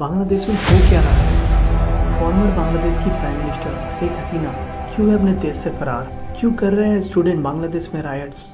बांग्लादेश में हो क्या रहा है? फॉर्मर बांग्लादेश की प्राइम मिनिस्टर शेख हसीना क्यों है अपने देश से फरार? क्यों कर रहे हैं स्टूडेंट बांग्लादेश में रायट्स?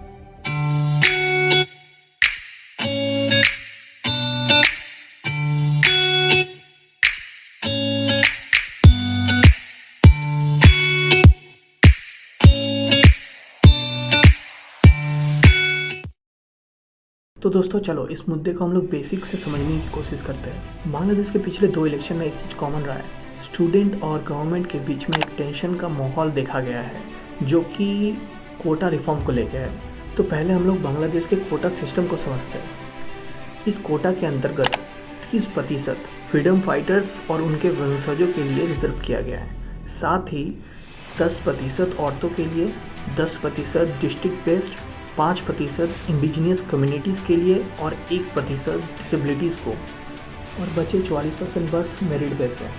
तो दोस्तों चलो इस मुद्दे को हम लोग बेसिक से समझने की कोशिश करते हैं। बांग्लादेश के पिछले 2 इलेक्शन में एक चीज़ कॉमन रहा है, स्टूडेंट और गवर्नमेंट के बीच में एक टेंशन का माहौल देखा गया है जो कि कोटा रिफॉर्म को लेकर है। तो पहले हम लोग बांग्लादेश के कोटा सिस्टम को समझते हैं। इस कोटा के अंतर्गत 30% फ्रीडम फाइटर्स और उनके वंशजों के लिए रिजर्व किया गया है। साथ ही 10% औरतों के लिए, 10% डिस्ट्रिक्ट बेस्ड, 5% इंडिजिनियस कम्युनिटीज़ के लिए और 1% डिसेबिलिटीज़ को, और बचे 44% बस मेरिट बेस है।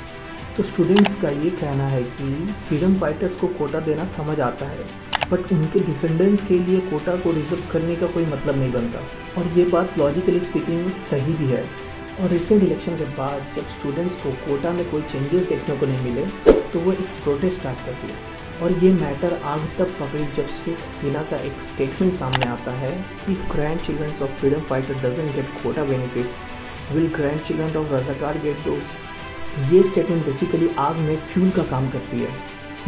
तो स्टूडेंट्स का ये कहना है कि फ्रीडम फाइटर्स को कोटा देना समझ आता है, बट उनके डिसेंडेंट्स के लिए कोटा को रिजर्व करने का कोई मतलब नहीं बनता। और ये बात लॉजिकली स्पीकिंग सही भी है। और रिसेंट इलेक्शन के बाद जब स्टूडेंट्स को कोटा में कोई चेंजेस देखने को नहीं मिले तो वो एक प्रोटेस्ट स्टार्ट कर दिया। और ये मैटर आग तक पकड़ी जब शेख हसीना का एक स्टेटमेंट सामने आता है, if grandchildrens of freedom fighter doesn't get quota benefits, will grandchildren of Razakar get those. ये स्टेटमेंट बेसिकली आग में फ्यूल का काम करती है,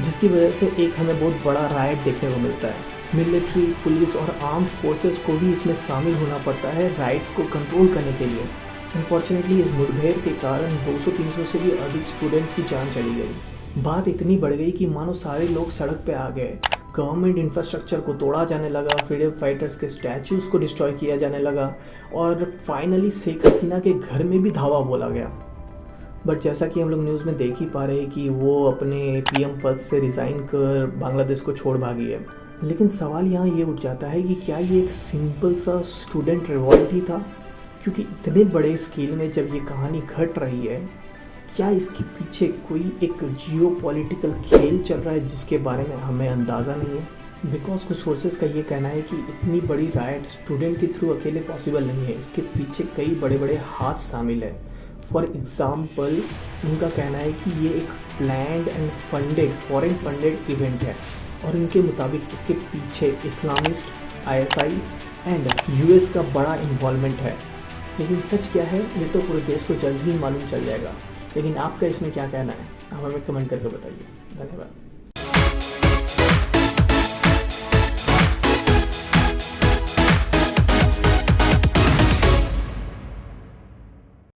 जिसकी वजह से एक हमें बहुत बड़ा राइट देखने को मिलता है। मिलिट्री, पुलिस और आर्म्ड फोर्सेस को भी इसमें शामिल होना पड़ता है राइट्स को कंट्रोल करने के लिए। अनफॉर्चुनेटली इस मुठभेड़ के कारण 200-300 से भी अधिक स्टूडेंट की जान चली गई। बात इतनी बढ़ गई कि मानो सारे लोग सड़क पे आ गए। गवर्नमेंट इंफ्रास्ट्रक्चर को तोड़ा जाने लगा, फ्रीडम फाइटर्स के स्टैचूज़ को डिस्ट्रॉय किया जाने लगा और फाइनली शेख हसीना के घर में भी धावा बोला गया। बट जैसा कि हम लोग न्यूज़ में देख ही पा रहे हैं कि वो अपने पीएम पद से रिज़ाइन कर बांग्लादेश को छोड़ भागी है। लेकिन सवाल यहाँ ये उठ जाता है कि क्या ये एक सिंपल सा स्टूडेंट रिवॉल्ट ही था? क्योंकि इतने बड़े स्केल में जब ये कहानी घट रही है, क्या इसके पीछे कोई एक जियोपॉलिटिकल खेल चल रहा है जिसके बारे में हमें अंदाज़ा नहीं है? बिकॉज कुछ सोर्सेज का ये कहना है कि इतनी बड़ी राइट स्टूडेंट के थ्रू अकेले पॉसिबल नहीं है, इसके पीछे कई बड़े बड़े हाथ शामिल है। फॉर एग्ज़ाम्पल उनका कहना है कि ये एक planned and funded, foreign funded event है और उनके मुताबिक इसके पीछे इस्लामिस्ट, ISI एंड US का बड़ा इन्वॉल्वमेंट है। लेकिन सच क्या है ये तो पूरे देश को जल्द ही मालूम चल जाएगा। लेकिन आपका इसमें क्या कहना है, आप हमें कमेंट करके बताइए। धन्यवाद।